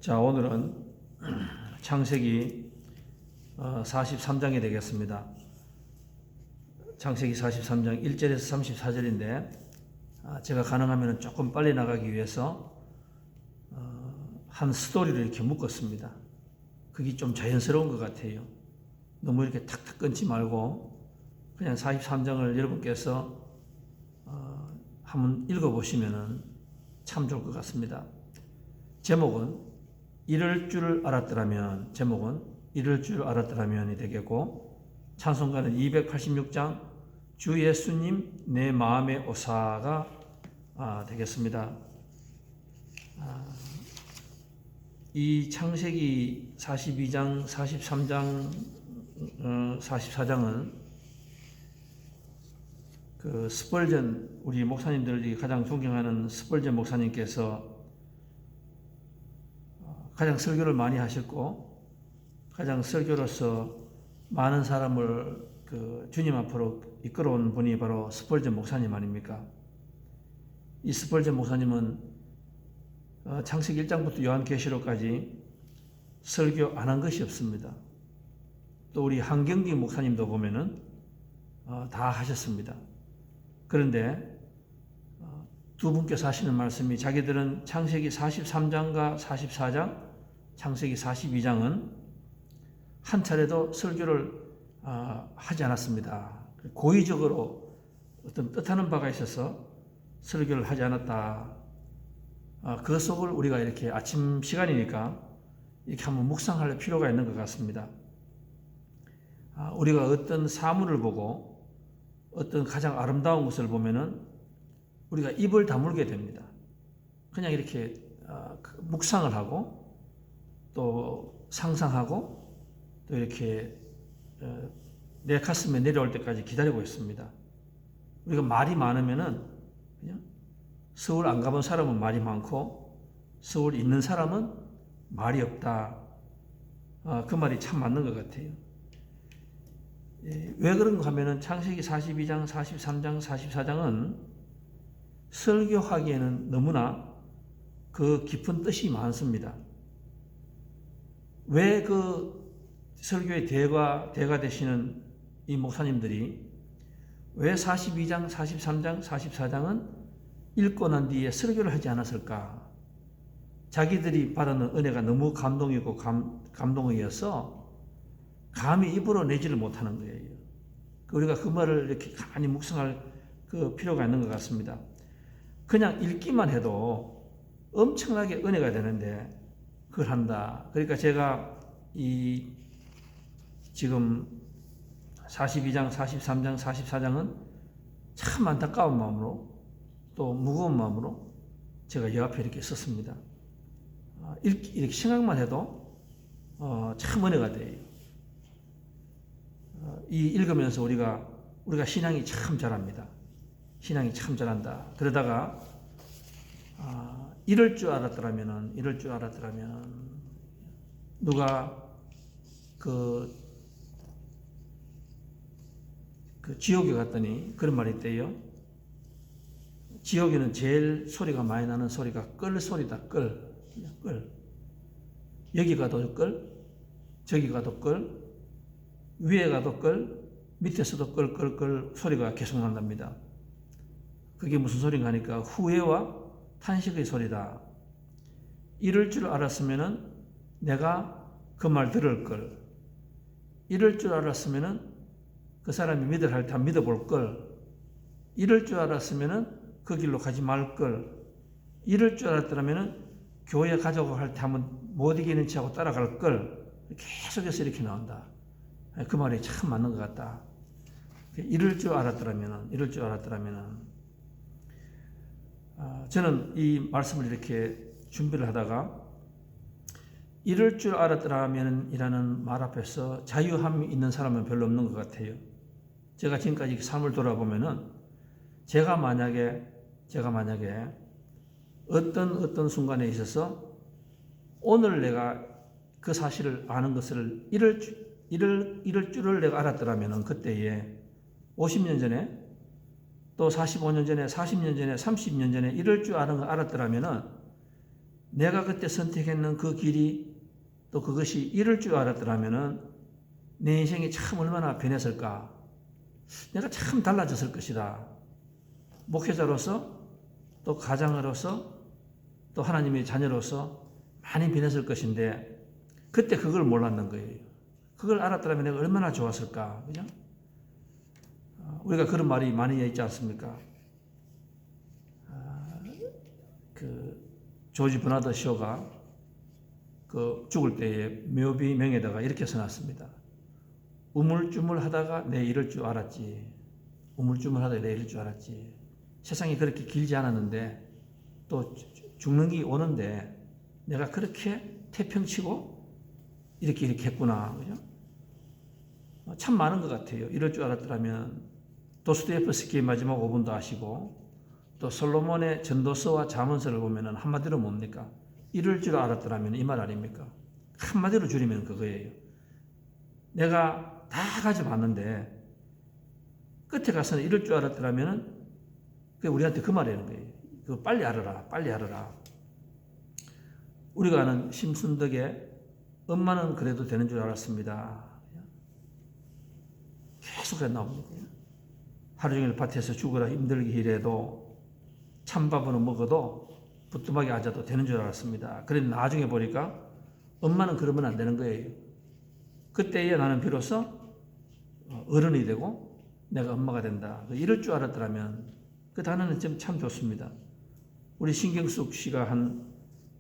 자, 오늘은 창세기 43장이 되겠습니다. 창세기 43장 1절에서 34절인데 제가 가능하면 조금 빨리 나가기 위해서 한 스토리를 이렇게 묶었습니다. 그게 좀 자연스러운 것 같아요. 너무 이렇게 탁탁 끊지 말고 그냥 43장을 여러분께서 한번 읽어보시면 참 좋을 것 같습니다. 제목은 이럴 줄 알았더라면, 제목은 이럴 줄 알았더라면이 되겠고, 찬송가는 286장 주 예수님 내 마음의 오사가 되겠습니다. 이 창세기 42장, 43장, 44장은 그 스펄전, 우리 목사님들이 가장 존경하는 스펄전 목사님께서 가장 설교를 많이 하셨고 가장 설교로서 많은 사람을 그 주님 앞으로 이끌어온 분이 바로 스펄전 목사님 아닙니까? 이 스펄전 목사님은 창세기 1장부터 요한계시록까지 설교 안 한 것이 없습니다. 또 우리 한경기 목사님도 보면은 다 하셨습니다. 그런데 두 분께서 하시는 말씀이 자기들은 창세기 43장과 44장, 창세기 42장은 한 차례도 설교를 하지 않았습니다. 고의적으로 어떤 뜻하는 바가 있어서 설교를 하지 않았다. 그 속을 우리가 이렇게 아침 시간이니까 이렇게 한번 묵상할 필요가 있는 것 같습니다. 우리가 어떤 사물을 보고 어떤 가장 아름다운 것을 보면은 우리가 입을 다물게 됩니다. 그냥 이렇게 묵상을 하고 또 상상하고 또 이렇게 내 가슴에 내려올 때까지 기다리고 있습니다. 우리가 말이 많으면은 그냥 서울 안 가본 사람은 말이 많고 서울 있는 사람은 말이 없다. 그 말이 참 맞는 것 같아요. 왜 그런가 하면은 창세기 42장, 43장, 44장은 설교하기에는 너무나 그 깊은 뜻이 많습니다. 왜 그 설교의 대가 되시는 이 목사님들이 왜 42장, 43장, 44장은 읽고 난 뒤에 설교를 하지 않았을까? 자기들이 받는 은혜가 너무 감동이고 감동이어서 감히 입으로 내지를 못하는 거예요. 우리가 그 말을 이렇게 가만히 묵상할 그 필요가 있는 것 같습니다. 그냥 읽기만 해도 엄청나게 은혜가 되는데 그걸 한다. 그러니까 제가 이 지금 42장, 43장, 44장은 참 안타까운 마음으로 또 무거운 마음으로 제가 여 앞에 이렇게 썼습니다. 이렇게 생각만 해도 참 은혜가 돼요. 이 읽으면서 우리가 신앙이 참 잘합니다. 신앙이 참 잘한다. 그러다가 이럴 줄 알았더라면 누가 그 지옥에 갔더니 그런 말이 있대요. 지옥에는 제일 소리가 많이 나는 소리가 끌 소리다. 끌. 여기 가도 끌, 저기 가도 끌, 위에 가도 끌, 밑에서도 끌 소리가 계속 난답니다. 그게 무슨 소리인가 하니까 후회와 탄식의 소리다. 이럴 줄 알았으면은 내가 그 말 들을 걸. 이럴 줄 알았으면은 그 사람이 믿으라 할 때 믿어볼 걸. 이럴 줄 알았으면은 그 길로 가지 말 걸. 이럴 줄 알았더라면은 교회 가자고 할 때 한번 못 이기는 체 하고 따라갈 걸. 계속해서 이렇게 나온다. 그 말이 참 맞는 것 같다. 이럴 줄 알았더라면은 저는 이 말씀을 이렇게 준비를 하다가 이럴 줄 알았더라면 이라는 말 앞에서 자유함이 있는 사람은 별로 없는 것 같아요. 제가 지금까지 삶을 돌아보면은 제가 만약에 어떤 순간에 있어서 오늘 내가 그 사실을 아는 것을 이럴 줄을 내가 알았더라면 그때에 50년 전에 또 45년 전에 40년 전에 30년 전에 이럴 줄 아는 걸 알았더라면 내가 그때 선택했는 그 길이 또 그것이 이럴 줄 알았더라면은 내 인생이 참 얼마나 변했을까. 내가 참 달라졌을 것이다. 목회자로서 또 가장으로서 또 하나님의 자녀로서 많이 변했을 것인데 그때 그걸 몰랐는 거예요. 그걸 알았더라면 내가 얼마나 좋았을까. 그죠? 우리가 그런 말이 많이 있지 않습니까? 그 조지 버나드 쇼가 그 죽을 때에 묘비 명에다가 이렇게 써놨습니다. 우물쭈물하다가 내 이럴 줄 알았지. 우물쭈물하다가 내 이럴 줄 알았지. 세상이 그렇게 길지 않았는데 또 죽는 게 오는데 내가 그렇게 태평치고 이렇게 했구나. 그죠? 참 많은 것 같아요. 이럴 줄 알았더라면 도스토옙스키의 마지막 5분도 아시고 또 솔로몬의 전도서와 잠언서를 보면 한마디로 뭡니까? 이럴 줄 알았더라면 이 말 아닙니까? 한마디로 줄이면 그거예요. 내가 다 가져봤는데 끝에 가서는 이럴 줄 알았더라면 그게 우리한테 그 말이라는 거예요. 그거 빨리 알아라. 빨리 알아라. 우리가 아는 심순덕의 엄마는 그래도 되는 줄 알았습니다. 계속 나옵니다. 하루 종일 밭에서 죽으라 힘들게 일해도 찬밥으로 먹어도 부뚜막에 앉아도 되는 줄 알았습니다. 그런데 나중에 보니까 엄마는 그러면 안 되는 거예요. 그때에 나는 비로소 어른이 되고 내가 엄마가 된다. 이럴 줄 알았더라면 그 단어는 참 좋습니다. 우리 신경숙 씨가 한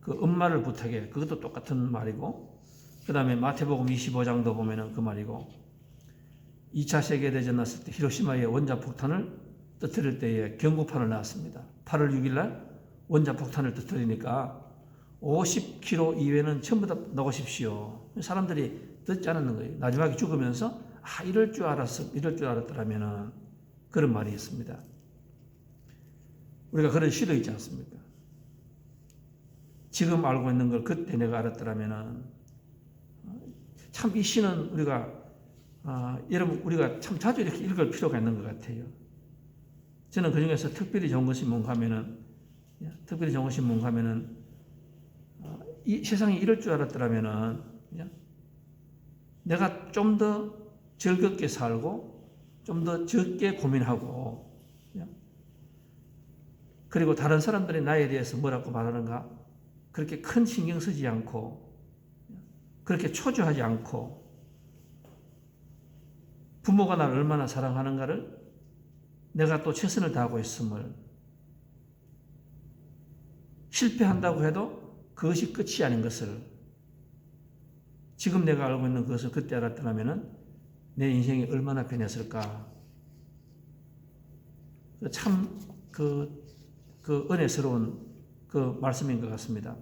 그 엄마를 부탁해. 그것도 똑같은 말이고 그 다음에 마태복음 25장도 보면은 그 말이고 2차 세계대전 났을 때 히로시마의 원자폭탄을 터뜨릴 때에 경고판을 놨습니다. 8월 6일 날 원자폭탄을 터뜨리니까 50km 이외는 전부 다 넣으십시오. 사람들이 듣지 않았는 거예요. 마지막에 죽으면서 이럴 줄 알았더라면 그런 말이 있습니다. 우리가 그런 시도 있지 않습니까? 지금 알고 있는 걸 그때 내가 알았더라면 참 이 시는 여러분 우리가 참 자주 이렇게 읽을 필요가 있는 것 같아요. 저는 그 중에서 특별히 좋은 것이 뭔가 하면은 이 세상이 이럴 줄 알았더라면은 내가 좀 더 즐겁게 살고 좀 더 적게 고민하고 그리고 다른 사람들이 나에 대해서 뭐라고 말하는가 그렇게 큰 신경 쓰지 않고 그렇게 초조하지 않고 부모가 나를 얼마나 사랑하는가를 내가 또 최선을 다하고 있음을 실패한다고 해도 그것이 끝이 아닌 것을 지금 내가 알고 있는 그것을 그때 알았더라면 내 인생이 얼마나 변했을까. 참 그 은혜스러운 그 말씀인 것 같습니다.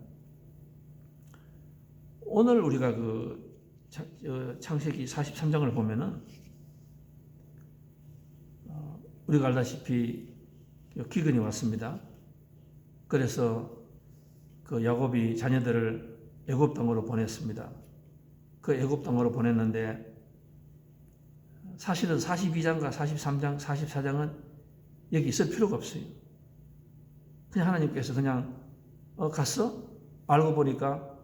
오늘 우리가 그 창세기 43장을 보면은 우리가 알다시피 기근이 왔습니다. 그래서 그 야곱이 자녀들을 애굽 땅으로 보냈습니다. 그 애굽 땅으로 보냈는데 사실은 42장과 43장, 44장은 여기 있을 필요가 없어요. 그냥 하나님께서 그냥 갔어? 알고 보니까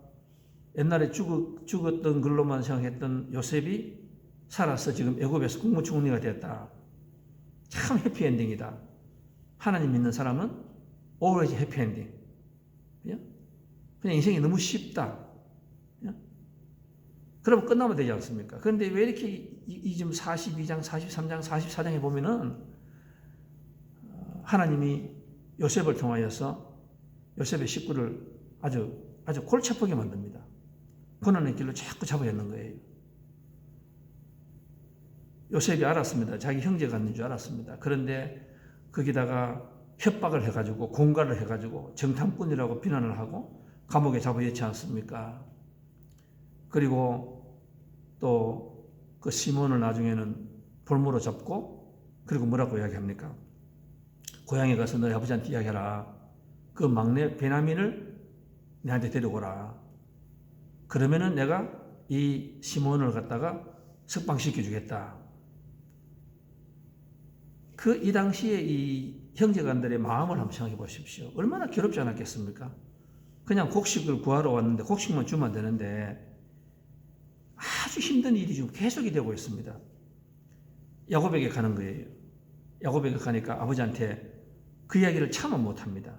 옛날에 죽었던 걸로만 생각했던 요셉이 살아서 지금 애굽에서 국무총리가 됐다. 참 해피엔딩이다. 하나님 믿는 사람은 always 해피엔딩. 그냥 인생이 너무 쉽다. 그러면 끝나면 되지 않습니까? 그런데 왜 이렇게 지금 42장, 43장, 44장에 보면은 하나님이 요셉을 통하여서 요셉의 식구를 아주 골치 아프게 만듭니다. 고난의 길로 자꾸 잡아였는 거예요. 요셉이 알았습니다. 자기 형제가 있는 줄 알았습니다. 그런데 거기다가 협박을 해가지고 공갈을 해가지고 정탐꾼이라고 비난을 하고 감옥에 잡아였지 않습니까? 그리고 또 그 시몬을 나중에는 볼모로 잡고 그리고 뭐라고 이야기합니까? 고향에 가서 너희 아버지한테 이야기해라. 그 막내 베냐민을 내한테 데려오라. 그러면은 내가 이 시몬을 갖다가 석방시켜 주겠다. 이 당시에 이 형제간들의 마음을 한번 생각해 보십시오. 얼마나 괴롭지 않았겠습니까? 그냥 곡식을 구하러 왔는데 곡식만 주면 되는데 아주 힘든 일이 지금 계속이 되고 있습니다. 야곱에게 가는 거예요. 야곱에게 가니까 아버지한테 그 이야기를 참아 못합니다.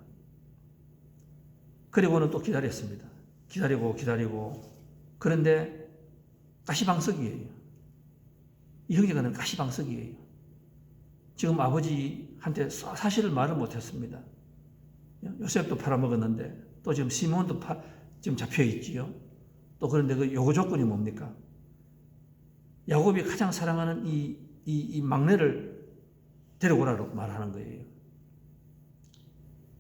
그리고는 또 기다렸습니다. 기다리고 그런데 가시방석이에요. 이 형제가는 가시방석이에요. 지금 아버지한테 사실을 말을 못했습니다. 요셉도 팔아먹었는데 또 지금 시몬도 지금 잡혀있지요. 또 그런데 그 요구 조건이 뭡니까? 야곱이 가장 사랑하는 이 막내를 데려오라고 말하는 거예요.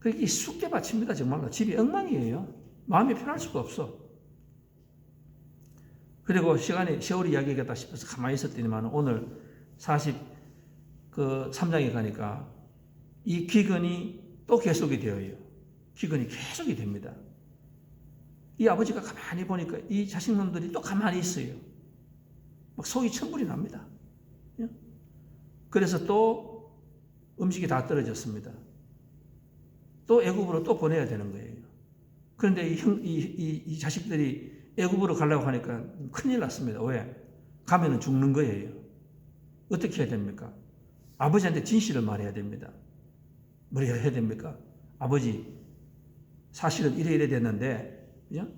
그게 쑥대밭입니다. 정말로 집이 엉망이에요. 마음이 편할 수가 없어. 그리고 세월이 이야기하겠다 싶어서 가만히 있었더니만 오늘 43장에 가니까 이 기근이 또 계속이 되어요. 기근이 계속이 됩니다. 이 아버지가 가만히 보니까 이 자식놈들이 또 가만히 있어요. 막 속이 천불이 납니다. 그래서 또 음식이 다 떨어졌습니다. 또 애굽으로 또 보내야 되는 거예요. 그런데 이 자식들이 애굽으로 가려고 하니까 큰일 났습니다. 왜? 가면은 죽는 거예요. 어떻게 해야 됩니까? 아버지한테 진실을 말해야 됩니다. 뭘 해야 됩니까? 아버지, 사실은 이래 됐는데, 그죠?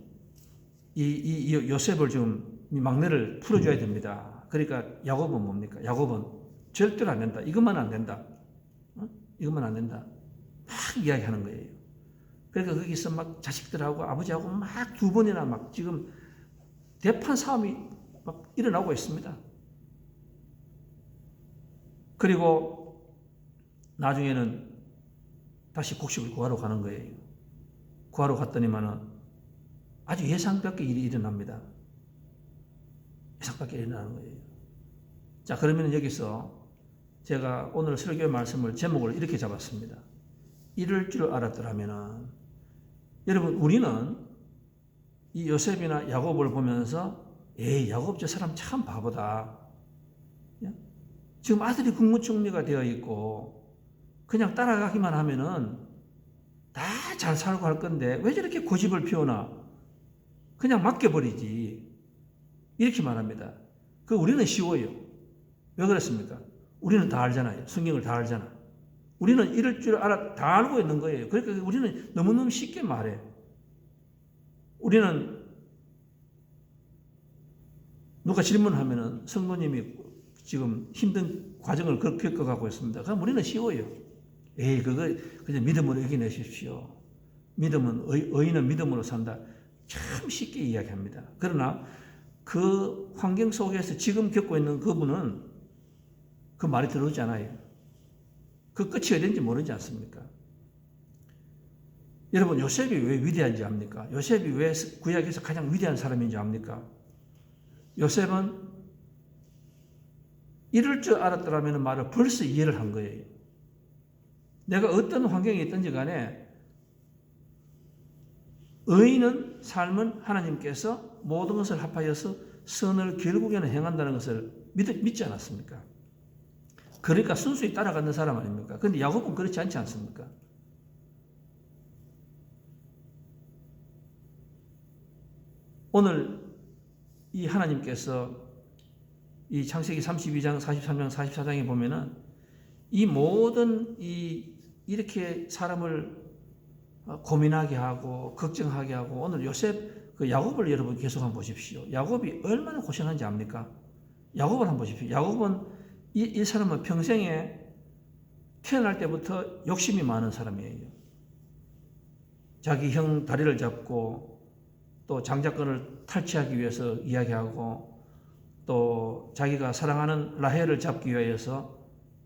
이 요셉을 좀, 이 막내를 풀어줘야 됩니다. 그러니까 야곱은 뭡니까? 야곱은 절대로 안 된다. 이것만 안 된다. 이것만 안 된다. 막 이야기하는 거예요. 그러니까 거기서 막 자식들하고 아버지하고 막 두 번이나 막 지금 대판 싸움이 막 일어나고 있습니다. 그리고 나중에는 다시 곡식을 구하러 가는 거예요. 구하러 갔더니만은 아주 예상 밖의 일이 일어납니다. 예상 밖에 일어나는 거예요. 자, 그러면 여기서 제가 오늘 설교 말씀을 제목을 이렇게 잡았습니다. 이럴 줄 알았더라면은, 여러분, 우리는 이 요셉이나 야곱을 보면서 에이, 야곱 저 사람 참 바보다. 지금 아들이 국무총리가 되어 있고 그냥 따라가기만 하면은 다 잘 살고 할 건데 왜 저렇게 고집을 피우나? 그냥 맡겨버리지. 이렇게 말합니다. 우리는 쉬워요. 왜 그렇습니까? 우리는 다 알잖아요. 성경을 다 알잖아. 우리는 이럴 줄 다 알고 있는 거예요. 그러니까 우리는 너무너무 쉽게 말해. 우리는 누가 질문하면은 성도님이 지금 힘든 과정을 겪어가고 있습니다. 그럼 우리는 쉬워요. 에이, 그냥 믿음으로 이겨내십시오. 의인은 믿음으로 산다. 참 쉽게 이야기합니다. 그러나 그 환경 속에서 지금 겪고 있는 그분은 그 말이 들어오지 않아요. 그 끝이 어딘지 모르지 않습니까? 여러분, 요셉이 왜 위대한지 압니까? 요셉이 왜 구약에서 가장 위대한 사람인지 압니까? 요셉은 이럴 줄 알았더라면 말을 벌써 이해를 한 거예요. 내가 어떤 환경에 있든지 간에 의인은 삶은 하나님께서 모든 것을 합하여서 선을 결국에는 행한다는 것을 믿지 않았습니까? 그러니까 순수히 따라가는 사람 아닙니까? 그런데 야곱은 그렇지 않지 않습니까? 오늘 이 하나님께서 이 창세기 32장, 43장, 44장에 보면은 이 모든 이렇게 사람을 고민하게 하고 걱정하게 하고 오늘 요셉 야곱을 여러분 계속 한번 보십시오. 야곱이 얼마나 고생한지 압니까? 야곱을 한번 보십시오. 야곱은 이 사람은 평생에 태어날 때부터 욕심이 많은 사람이에요. 자기 형 다리를 잡고 또 장자권을 탈취하기 위해서 이야기하고 또 자기가 사랑하는 라헬을 잡기 위하여서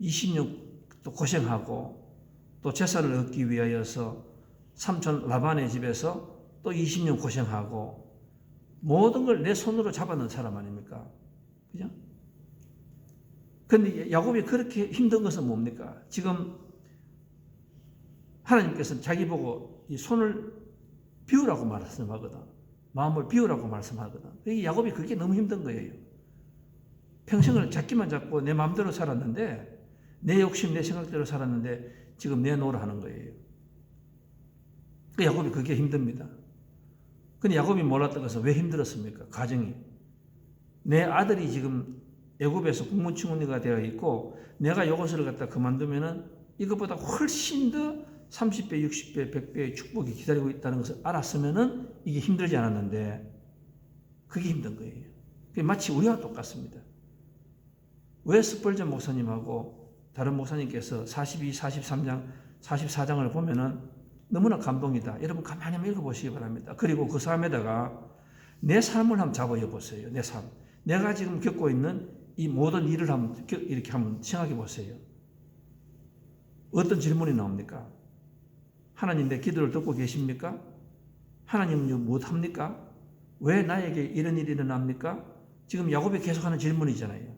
20년 또 고생하고 또 재산을 얻기 위하여서 삼촌 라반의 집에서 또 20년 고생하고 모든 걸 내 손으로 잡아놓은 사람 아닙니까? 그죠? 그런데 야곱이 그렇게 힘든 것은 뭡니까? 지금 하나님께서는 자기 보고 이 손을 비우라고 말씀하거든. 마음을 비우라고 말씀하거든. 야곱이 그게 너무 힘든 거예요. 평생을 잡기만 잡고 내 마음대로 살았는데 내 욕심, 내 생각대로 살았는데 지금 내놓으라 하는 거예요. 야곱이 그게 힘듭니다. 근데 야곱이 몰랐던 것은 왜 힘들었습니까? 가정이. 내 아들이 지금 애굽에서 국무총리가 되어 있고 내가 이것을 갖다 그만두면은 이것보다 훨씬 더 30배, 60배, 100배의 축복이 기다리고 있다는 것을 알았으면은 이게 힘들지 않았는데 그게 힘든 거예요. 그게 마치 우리와 똑같습니다. 왜 스펄전 목사님하고 다른 목사님께서 42, 43장, 44장을 보면은 너무나 감동이다. 여러분 가만히 한번 읽어보시기 바랍니다. 그리고 그 삶에다가 내 삶을 한번 잡아여 보세요. 내 삶. 내가 지금 겪고 있는 이 모든 일을 한번 이렇게 한번 생각해 보세요. 어떤 질문이 나옵니까? 하나님 내 기도를 듣고 계십니까? 하나님은 무엇합니까? 왜 나에게 이런 일이 일어납니까? 지금 야곱이 계속하는 질문이잖아요.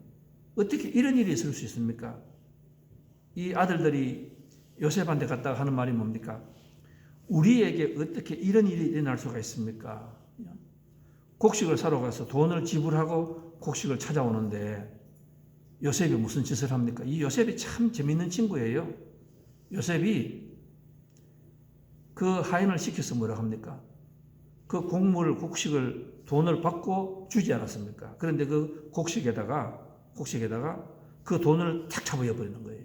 어떻게 이런 일이 있을 수 있습니까? 이 아들들이 요셉한테 갔다가 하는 말이 뭡니까? 우리에게 어떻게 이런 일이 일어날 수가 있습니까? 곡식을 사러 가서 돈을 지불하고 곡식을 찾아오는데 요셉이 무슨 짓을 합니까? 이 요셉이 참 재밌는 친구예요. 요셉이 그 하인을 시켜서 뭐라 합니까? 그 곡식을 돈을 받고 주지 않았습니까? 그런데 그 곡식에다가 그 돈을 탁 잡아여 버리는 거예요.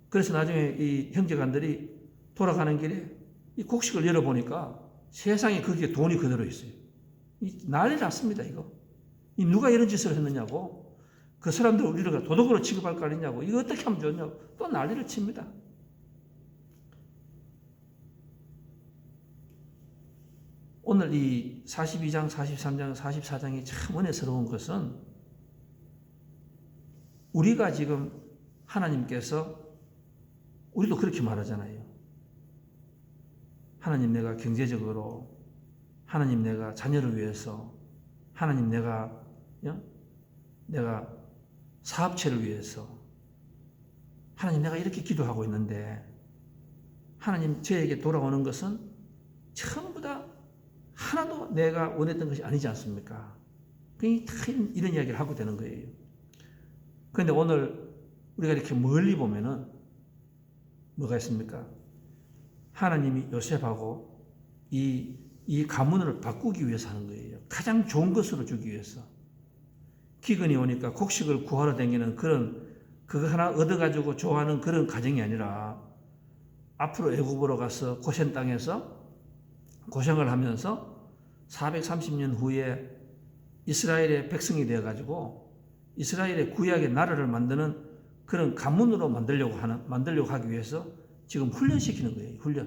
그래서 나중에 이 형제간들이 돌아가는 길에 이 곡식을 열어보니까 세상에 거기에 돈이 그대로 있어요. 난리 났습니다, 이거. 누가 이런 짓을 했느냐고. 그 사람들 우리를 도둑으로 취급할 거 아니냐고. 이거 어떻게 하면 좋냐고. 또 난리를 칩니다. 오늘 이 42장, 43장, 44장이 참 은혜스러운 것은 우리가 지금 하나님께서 우리도 그렇게 말하잖아요. 하나님 내가 경제적으로, 하나님 내가 자녀를 위해서, 하나님 내가 사업체를 위해서, 하나님 내가 이렇게 기도하고 있는데 하나님 저에게 돌아오는 것은 전부 다 하나도 내가 원했던 것이 아니지 않습니까? 이런 이야기를 하고 되는 거예요. 그런데 오늘 우리가 이렇게 멀리 보면은 뭐가 있습니까? 하나님이 요셉하고 이 가문을 바꾸기 위해서 하는 거예요. 가장 좋은 것으로 주기 위해서. 기근이 오니까 곡식을 구하러 다니는 그거 하나 얻어가지고 좋아하는 그런 가정이 아니라 앞으로 애굽으로 가서 고센 땅에서 고생을 하면서 430년 후에 이스라엘의 백성이 되어가지고 이스라엘의 구약의 나라를 만드는 그런 가문으로 만들려고 하기 위해서 지금 훈련시키는 거예요.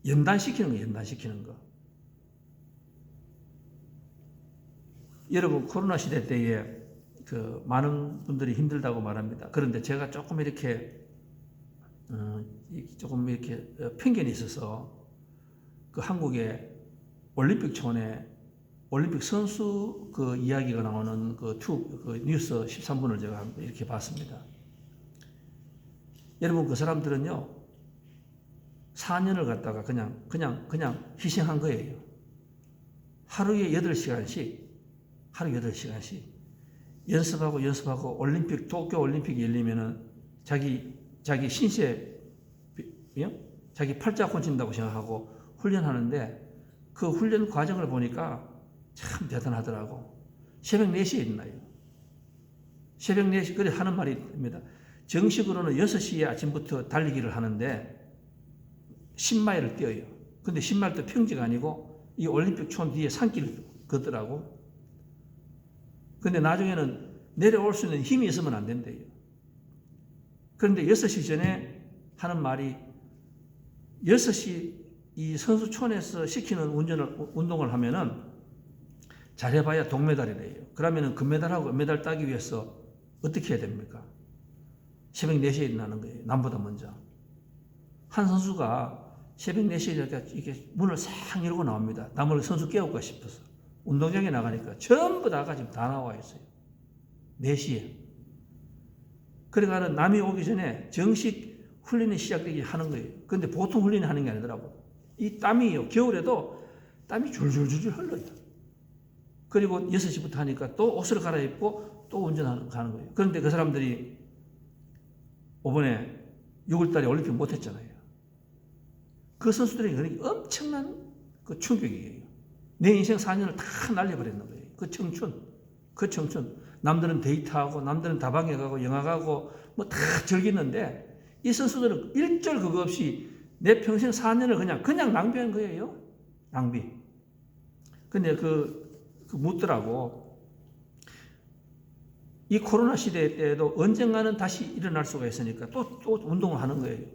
연단시키는 거. 여러분 코로나 시대 때에 많은 분들이 힘들다고 말합니다. 그런데 제가 조금 이렇게 편견이 있어서 그 한국의 올림픽촌에 올림픽 선수 그 이야기가 나오는 그 뉴스 13분을 제가 이렇게 봤습니다. 여러분 그 사람들은요 4년을 갖다가 그냥 희생한 거예요. 하루에 8시간씩 연습하고 도쿄 올림픽이 열리면은 자기 신세 자기 팔자 곤친다고 생각하고 훈련하는데 그 훈련 과정을 보니까 참 대단하더라고. 새벽 4시에 일어나요. 새벽 4시, 그래 하는 말이 있습니다. 정식으로는 6시에 아침부터 달리기를 하는데 10마일을 뛰어요. 근데 10마일도 평지가 아니고 이 올림픽 촌 뒤에 산길을 걷더라고. 근데 나중에는 내려올 수 있는 힘이 있으면 안 된대요. 그런데 6시 전에 하는 말이 6시 이 선수촌에서 시키는 운동을 하면은 잘해봐야 동메달이래요. 그러면은 금메달하고 은메달 따기 위해서 어떻게 해야 됩니까? 새벽 4시에 일어나는 거예요. 남보다 먼저. 한 선수가 새벽 4시에 이렇게 문을 싹 열고 나옵니다. 남을 선수 깨울까 싶어서. 운동장에 나가니까 전부 다가 지금 다 나와 있어요. 4시에. 그러니까 남이 오기 전에 정식 훈련이 시작되기 하는 거예요. 근데 보통 훈련이 하는 게 아니더라고. 이 땀이요. 겨울에도 땀이 줄줄줄 흘러요. 그리고 6시부터 하니까 또 옷을 갈아입고 또 운전하는 거예요. 그런데 그 사람들이 이번에 6월달에 올림픽 못했잖아요. 그 선수들이 엄청난 그 충격이에요. 내 인생 4년을 다 날려버렸는 거예요. 그 청춘. 남들은 데이트하고, 남들은 다방에 가고, 영화 가고, 뭐 다 즐기는데, 이 선수들은 일절 그거 없이 내 평생 4년을 그냥 낭비한 거예요. 낭비. 근데 묻더라고. 이 코로나 시대 때에도 언젠가는 다시 일어날 수가 있으니까 또 운동을 하는 거예요.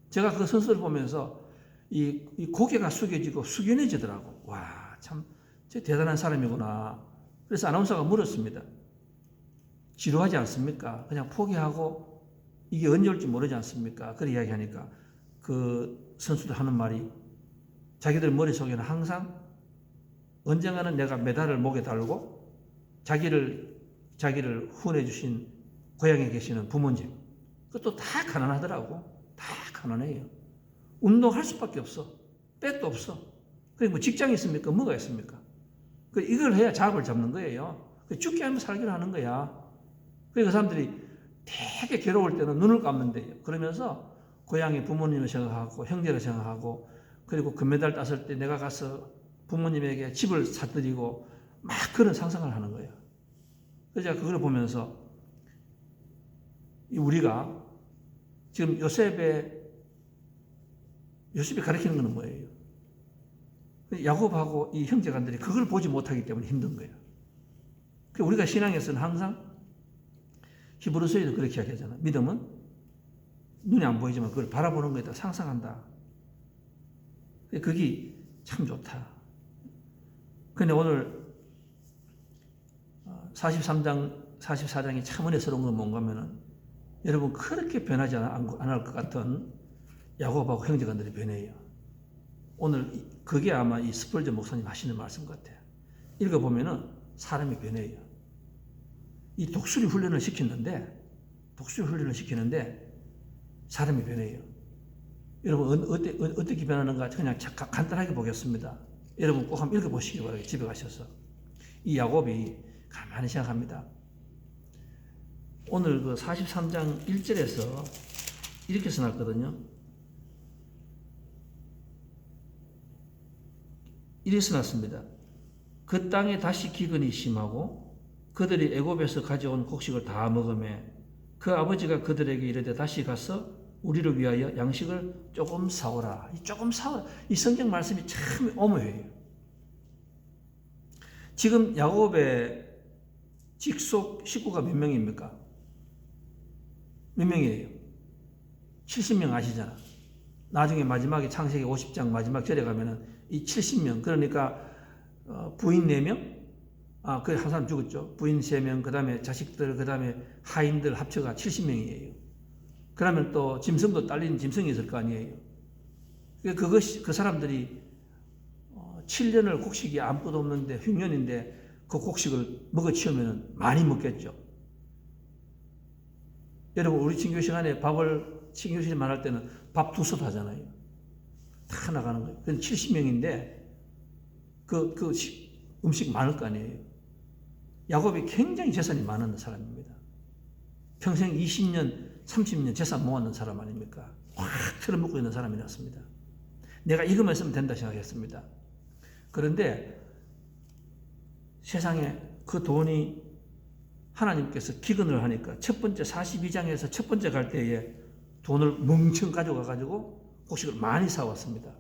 제가 그 선수를 보면서 이 고개가 숙여지고 숙연해지더라고. 와, 참, 저 대단한 사람이구나. 그래서 아나운서가 물었습니다. 지루하지 않습니까? 그냥 포기하고 이게 언제 올지 모르지 않습니까? 그런 이야기 하니까 그 선수들 하는 말이 자기들 머릿속에는 항상 언젠가는 내가 메달을 목에 달고 자기를 후원해 주신 고향에 계시는 부모님, 그것도 다 가난하더라고. 다 가난해요. 운동할 수밖에 없어. 백도 없어. 그리고 뭐 직장이 있습니까? 뭐가 있습니까? 이걸 해야 잡을 잡는 거예요. 죽게 하면 살기로 하는 거야. 그리고 그 사람들이 되게 괴로울 때는 눈을 감는데요. 그러면서 고향의 부모님을 생각하고 형제를 생각하고 그리고 금메달 땄을 때 내가 가서 부모님에게 집을 사드리고 막 그런 상상을 하는 거예요. 그래서 제가 그걸 보면서 우리가 지금 요셉이 가르치는 것은 뭐예요? 야곱하고 이 형제간들이 그걸 보지 못하기 때문에 힘든 거예요. 우리가 신앙에서는 항상 히브리서에도 그렇게 이야기하잖아. 믿음은 눈이 안 보이지만 그걸 바라보는 거에다 상상한다. 그게 참 좋다. 근데 오늘 43장, 44장이 참 은혜스러운 건 뭔가 하면은 여러분 그렇게 변하지 않을 것 같은 야곱하고 형제간들이 변해요. 오늘 그게 아마 이 스펄전 목사님 하시는 말씀 같아요. 읽어보면은 사람이 변해요. 이 독수리 훈련을 시키는데 사람이 변해요. 여러분 어떻게 변하는가 그냥 간단하게 보겠습니다. 여러분 꼭 한번 읽어보시기 바랍니다. 집에 가셔서. 이 야곱이 가만히 생각합니다. 오늘 그 43장 1절에서 이렇게 써놨거든요. 이렇게 써놨습니다. 그 땅에 다시 기근이 심하고 그들이 애굽에서 가져온 곡식을 다 먹으며 그 아버지가 그들에게 이르되 다시 가서 우리를 위하여 양식을 조금 사오라. 이 성경 말씀이 참 오묘해요. 지금 야곱의 직속 식구가 몇 명입니까? 몇 명이에요? 70명 아시잖아. 나중에 마지막에 창세기 50장 마지막 절에 가면은 이 70명, 그러니까 부인 4명, 그 한 사람 죽었죠. 부인 3명, 그 다음에 자식들, 그 다음에 하인들 합쳐가 70명이에요. 그러면 또 짐승도 딸린 짐승이 있을 거 아니에요. 그 사람들이 7년을 곡식이 아무것도 없는데 흉년인데 그 곡식을 먹어치우면 많이 먹겠죠. 여러분 우리 친교 시간에 친교 시간에 할 때는 밥 2솥 하잖아요. 다 나가는 거예요. 그건 70명인데 그 음식 많을 거 아니에요. 야곱이 굉장히 재산이 많은 사람입니다. 평생 20년, 30년 재산 모았는 사람 아닙니까? 확 틀어먹고 있는 사람이었습니다. 내가 이것만 쓰면 된다 생각했습니다. 그런데 세상에 그 돈이 하나님께서 기근을 하니까 첫 번째 42장에서 첫 번째 갈 때에 돈을 멍청 가져가 가지고 곡식을 많이 사왔습니다.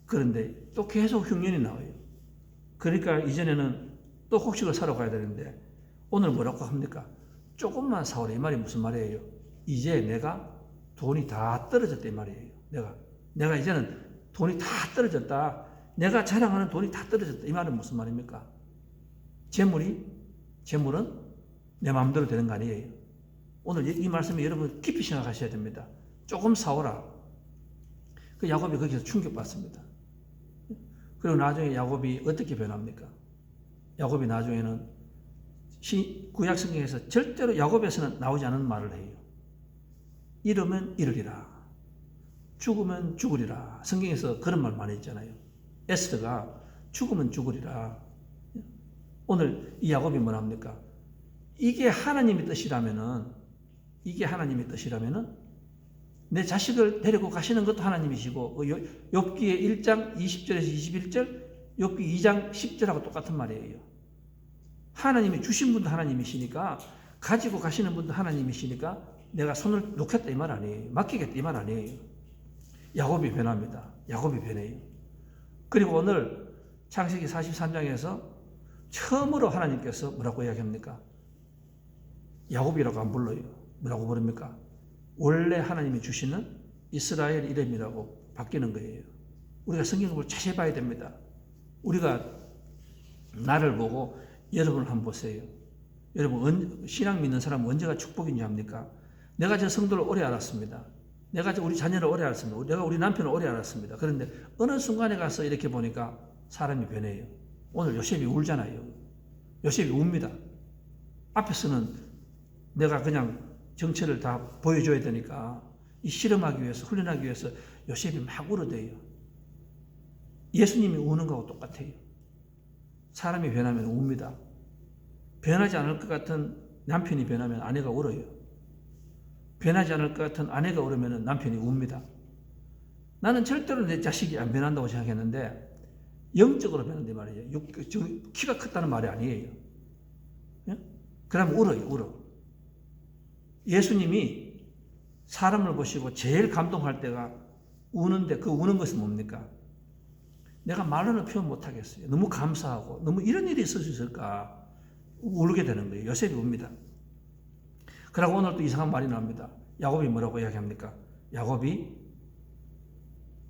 그런데 또 계속 흉년이 나와요. 그러니까 이전에는 또 곡식을 사러 가야 되는데 오늘 뭐라고 합니까? 조금만 사오라. 이 말이 무슨 말이에요? 이제 내가 돈이 다 떨어졌다 이 말이에요. 내가 이제는 돈이 다 떨어졌다. 내가 자랑하는 돈이 다 떨어졌다. 이 말은 무슨 말입니까? 재물은 내 마음대로 되는 거 아니에요. 오늘 이 말씀에 여러분 깊이 생각하셔야 됩니다. 조금 사오라. 그 야곱이 거기서 충격받습니다. 그리고 나중에 야곱이 어떻게 변합니까? 야곱이 나중에는 구약 성경에서 절대로 야곱에서는 나오지 않은 말을 해요. 이르면 이르리라. 죽으면 죽으리라. 성경에서 그런 말 많이 했잖아요. 에스더가 죽으면 죽으리라. 오늘 이 야곱이 뭐랍니까? 이게 하나님의 뜻이라면은 내 자식을 데리고 가시는 것도 하나님이시고 욥기의 1장 20절에서 21절, 욥기 2장 10절하고 똑같은 말이에요. 하나님이 주신 분도 하나님이시니까, 가지고 가시는 분도 하나님이시니까 내가 손을 놓겠다 이 말 아니에요. 맡기겠다 이 말 아니에요. 야곱이 변합니다. 야곱이 변해요. 그리고 오늘 창세기 43장에서 처음으로 하나님께서 뭐라고 이야기합니까? 야곱이라고 안 불러요. 뭐라고 부릅니까? 원래 하나님이 주시는 이스라엘 이름이라고 바뀌는 거예요. 우리가 성경을 자세히 봐야 됩니다. 우리가 나를 보고 여러분을 한번 보세요. 여러분, 신앙 믿는 사람은 언제가 축복인지 압니까? 내가 저 성도를 오래 알았습니다. 내가 우리 자녀를 오래 알았습니다. 내가 우리 남편을 오래 알았습니다. 그런데 어느 순간에 가서 이렇게 보니까 사람이 변해요. 오늘 요셉이 울잖아요. 요셉이 웁니다. 앞에서는 내가 그냥 정체를 다 보여줘야 되니까 이 실험하기 위해서, 훈련하기 위해서 요셉이 막 울어대요. 예수님이 우는 거하고 똑같아요. 사람이 변하면 웁니다. 변하지 않을 것 같은 남편이 변하면 아내가 울어요. 변하지 않을 것 같은 아내가 울으면 남편이 웁니다. 나는 절대로 내 자식이 안 변한다고 생각했는데 영적으로 변한단 말이에요. 키가 컸다는 말이 아니에요. 그러면 울어요, 울어. 예수님이 사람을 보시고 제일 감동할 때가 우는데, 그 우는 것은 뭡니까? 내가 말로는 표현 못하겠어요. 너무 감사하고, 너무 이런 일이 있을 수 있을까? 울게 되는 거예요. 요셉이 웁니다. 그러고 오늘 또 이상한 말이 나옵니다. 야곱이 뭐라고 이야기합니까? 야곱이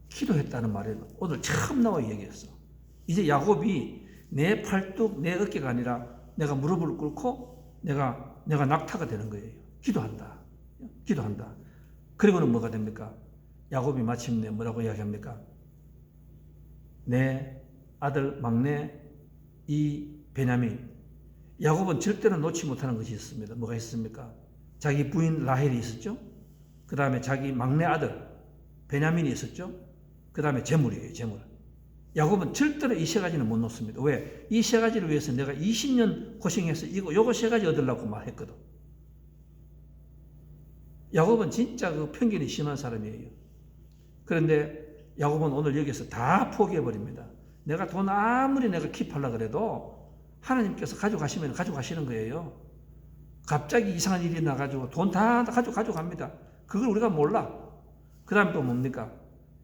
기도했다는 말이 오늘 처음 나와 얘기했어. 이제 야곱이 내 팔뚝, 내 어깨가 아니라 내가 무릎을 꿇고 내가 낙타가 되는 거예요. 기도한다. 기도한다. 그리고는 뭐가 됩니까? 야곱이 마침내 뭐라고 이야기합니까? 내 아들 막내 이 베냐민. 야곱은 절대로 놓지 못하는 것이 있습니다. 뭐가 있습니까? 자기 부인 라헬이 있었죠. 그 다음에 자기 막내 아들 베냐민이 있었죠. 그 다음에 재물이에요. 재물. 야곱은 절대로 이 세 가지는 못 놓습니다. 왜? 이 세 가지를 위해서 내가 20년 고생해서 요거 세 가지 얻으려고 말했거든. 야곱은 진짜 그 편견이 심한 사람이에요. 그런데 야곱은 오늘 여기서 다 포기해버립니다. 내가 돈 아무리 내가 킵하려고 그래도 하나님께서 가져가시면 가져가시는 거예요. 갑자기 이상한 일이 나가지고 돈 다 가져갑니다. 그걸 우리가 몰라. 그 다음에 또 뭡니까?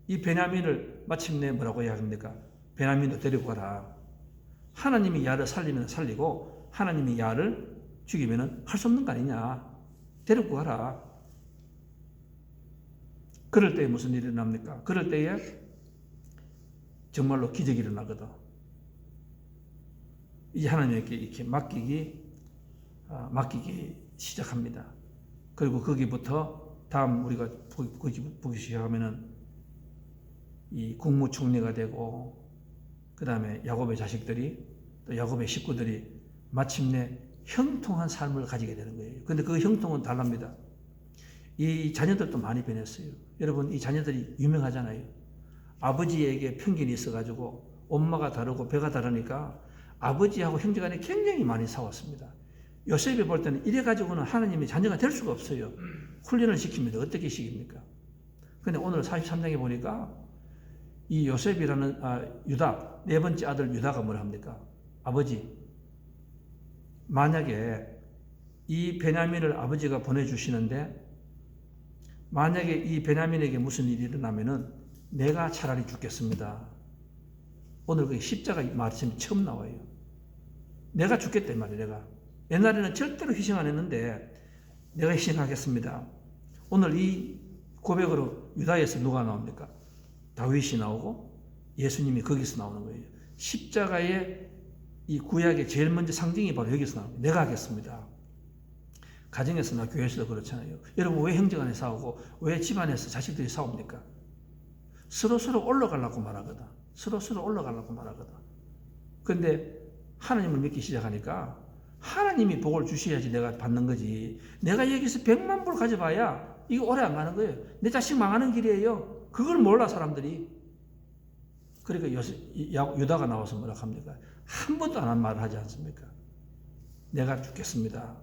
이 베냐민을 마침내 뭐라고 이야기합니까? 베냐민도 데리고 가라. 하나님이 야를 살리면 살리고 하나님이 야를 죽이면 할 수 없는 거 아니냐. 데리고 가라. 그럴 때에 무슨 일이 일어납니까? 그럴 때에 정말로 기적이 일어나거든. 이제 하나님께 이렇게 맡기기 시작합니다. 그리고 거기부터 다음 우리가 보기 시작하면은 이 국무총리가 되고, 그 다음에 야곱의 자식들이 또 야곱의 식구들이 마침내 형통한 삶을 가지게 되는 거예요. 근데 그 형통은 다릅니다. 이 자녀들도 많이 변했어요. 여러분, 이 자녀들이 유명하잖아요. 아버지에게 편견이 있어가지고 엄마가 다르고 배가 다르니까 아버지하고 형제간에 굉장히 많이 싸웠습니다. 요셉이 볼 때는 이래가지고는 하나님의 자녀가 될 수가 없어요. 훈련을 시킵니다. 어떻게 시킵니까? 근데 오늘 43장에 보니까 이 요셉이라는 유다, 네 번째 아들 유다가 뭐라 합니까? 아버지, 만약에 이 베냐민을 아버지가 보내주시는데 만약에 이 베냐민에게 무슨 일이 일어나면은 내가 차라리 죽겠습니다. 오늘 그 십자가 말씀이 처음 나와요. 내가 죽겠다 이 말이에요. 내가. 옛날에는 절대로 희생 안 했는데 내가 희생하겠습니다. 오늘 이 고백으로 유다에서 누가 나옵니까? 다윗이 나오고 예수님이 거기서 나오는 거예요. 십자가의 이 구약의 제일 먼저 상징이 바로 여기서 나옵니다. 내가 하겠습니다. 가정에서나 교회에서도 그렇잖아요. 여러분, 왜 형제간에 싸우고 왜 집안에서 자식들이 싸웁니까? 서로 올라가려고 말하거든. 서로 올라가려고 말하거든. 그런데 하나님을 믿기 시작하니까 하나님이 복을 주셔야지 내가 받는 거지. 내가 여기서 100만 불 가져봐야 이거 오래 안 가는 거예요. 내 자식 망하는 길이에요. 그걸 몰라 사람들이. 그러니까 유다가 나와서 뭐라 합니까? 한 번도 안 한 말을 하지 않습니까? 내가 죽겠습니다.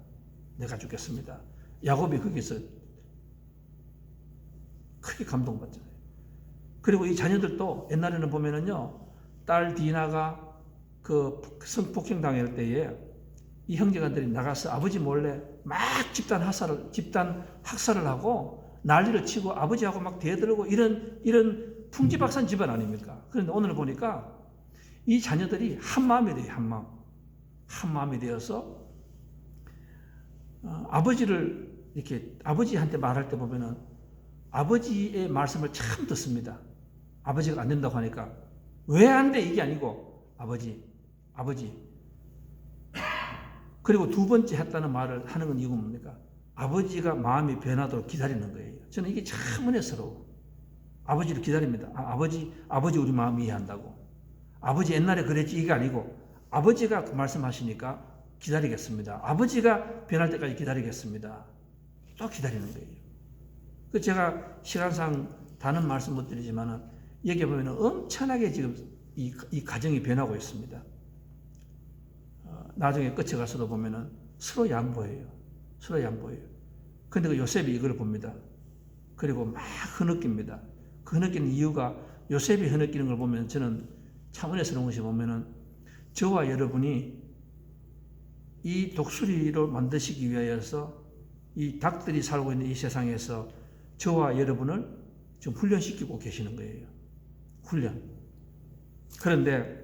내가 죽겠습니다. 야곱이 거기서 크게 감동받잖아요. 그리고 이 자녀들도 옛날에는 보면은요, 딸 디나가 그 성폭행 당할 때에 이 형제간들이 나가서 아버지 몰래 막 집단 학살을 하고 난리를 치고 아버지하고 막 대들고 이런 풍지박산 집안 아닙니까? 그런데 오늘 보니까 이 자녀들이 한 마음이 돼요, 한 마음. 한 마음이 되어서 아버지를 이렇게 아버지한테 말할 때 보면은 아버지의 말씀을 참 듣습니다. 아버지가 안 된다고 하니까 왜 안 돼? 이게 아니고 아버지. 그리고 두 번째 했다는 말을 하는 건 이유가 뭡니까? 아버지가 마음이 변하도록 기다리는 거예요. 저는 이게 참 은혜스러워. 아버지를 기다립니다. 아버지 우리 마음 이해한다고. 아버지 옛날에 그랬지 이게 아니고 아버지가 말씀하시니까 기다리겠습니다. 아버지가 변할 때까지 기다리겠습니다. 또 기다리는 거예요. 그 제가 시간상 다는 말씀 못 드리지만은 여기 보면 엄청나게 지금 이 가정이 변하고 있습니다. 나중에 끝에 가서도 보면은 서로 양보해요. 근데 그 요셉이 이걸 봅니다. 그리고 막 흐느낍니다. 그 흐느끼는 이유가 요셉이 흐느끼는 걸 보면 저는 참 은혜스러운 것이 보면은 저와 여러분이 이 독수리로 만드시기 위하여서 이 닭들이 살고 있는 이 세상에서 저와 여러분을 좀 훈련시키고 계시는 거예요. 훈련. 그런데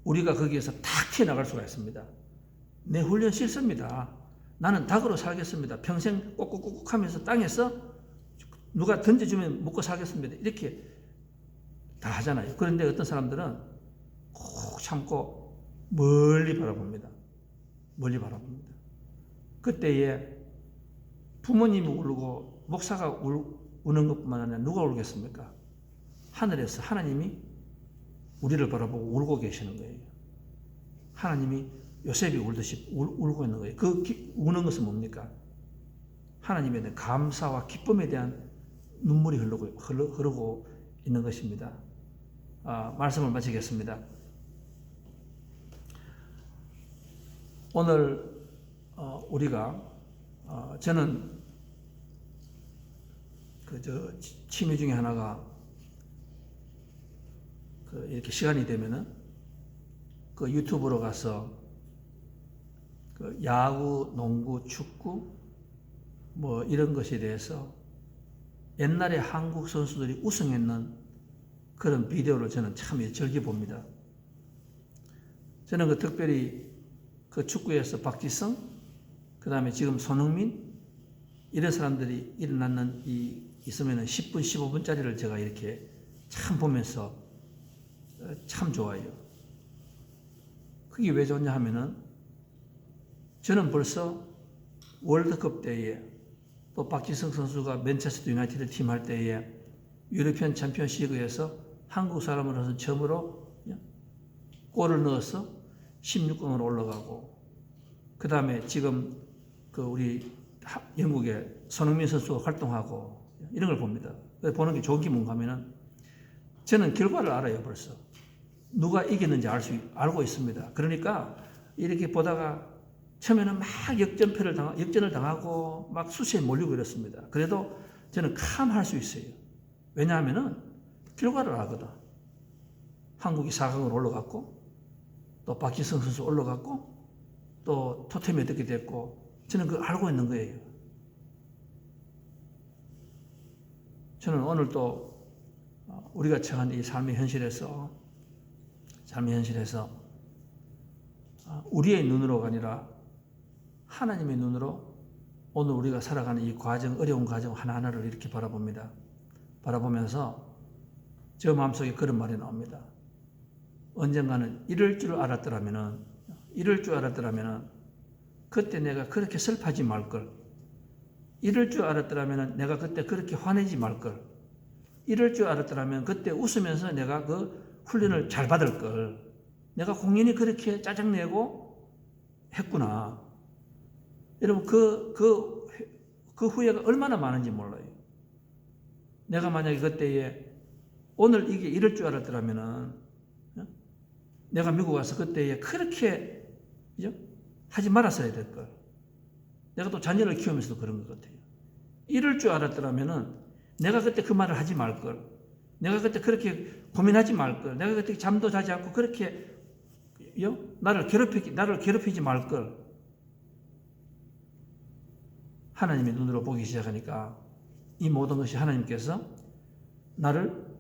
우리가 거기에서 탁 튀어나갈 수가 있습니다. 내 훈련 싫습니다. 나는 닭으로 살겠습니다. 평생 꾹꾹꾹 하면서 땅에서 누가 던져주면 먹고 살겠습니다. 이렇게 다 하잖아요. 그런데 어떤 사람들은 꼭 참고 멀리 바라봅니다. 그때에 부모님이 울고 목사가 우는 것뿐만 아니라 누가 울겠습니까? 하늘에서 하나님이 우리를 바라보고 울고 계시는 거예요. 하나님이 요셉이 울듯이 울고 있는 거예요. 그 우는 것은 뭡니까? 하나님에 대한 감사와 기쁨에 대한 눈물이 흐르고 있는 것입니다. 말씀을 마치겠습니다. 오늘 우리가 저는 취미 중에 하나가 이렇게 시간이 되면은 그 유튜브로 가서 그 야구, 농구, 축구 뭐 이런 것에 대해서 옛날에 한국 선수들이 우승했는 그런 비디오를 저는 참 즐겨 봅니다. 저는 그 특별히 그 축구에서 박지성, 그 다음에 지금 손흥민 이런 사람들이 일어나는 있으면은 10분, 15분짜리를 제가 이렇게 참 보면서 참 좋아요. 그게 왜 좋냐 하면은 저는 벌써 월드컵 때에 또 박지성 선수가 맨체스터 유나이티드 팀 할 때에 유로피언 챔피언시그에서 한국 사람으로서 처음으로 골을 넣어서 16강으로 올라가고 그 다음에 지금 그 우리 영국의 손흥민 선수가 활동하고 이런 걸 봅니다. 보는 게 좋은 게 뭔가 하면은 저는 결과를 알아요. 벌써 누가 이겼는지 알고 있습니다. 그러니까 이렇게 보다가 처음에는 막 역전을 당하고 막 수시에 몰리고 이렇습니다. 그래도 저는 캄할 수 있어요. 왜냐하면은 결과를 알거든. 한국이 4강으로 올라갔고 또 박지성 선수 올라갔고 또 토템이 어떻게 됐고 저는 그걸 알고 있는 거예요. 저는 오늘 또 우리가 처한 이 삶의 현실에서 우리의 눈으로가 아니라 하나님의 눈으로 오늘 우리가 살아가는 이 과정, 어려운 과정 하나하나를 이렇게 바라봅니다. 바라보면서 저 마음속에 그런 말이 나옵니다. 언젠가는 이럴 줄 알았더라면은 그때 내가 그렇게 슬퍼하지 말걸. 이럴 줄 알았더라면은 내가 그때 그렇게 화내지 말걸. 이럴 줄 알았더라면 그때 웃으면서 내가 그 훈련을 잘 받을 걸. 내가 공연히 그렇게 짜증내고 했구나. 여러분 그 후회가 얼마나 많은지 몰라요. 내가 만약에 그때에 오늘 이게 이럴 줄 알았더라면은 내가 미국 와서 그때에 그렇게 하지 말았어야 될 걸. 내가 또 자녀를 키우면서도 그런 것 같아요. 이럴 줄 알았더라면은 내가 그때 그 말을 하지 말걸. 내가 그때 그렇게 고민하지 말걸. 내가 그때 잠도 자지 않고 그렇게 나를 괴롭히지 말걸. 하나님의 눈으로 보기 시작하니까 이 모든 것이 하나님께서 나를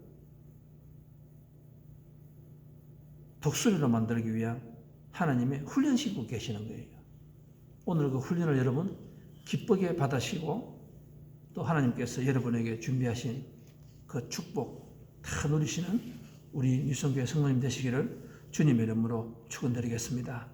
독수리로 만들기 위한 하나님의 훈련시키고 계시는 거예요. 오늘 그 훈련을 여러분 기쁘게 받으시고 또 하나님께서 여러분에게 준비하신 그 축복 다 누리시는 우리 유성교회 성도님 되시기를 주님의 이름으로 축원드리겠습니다.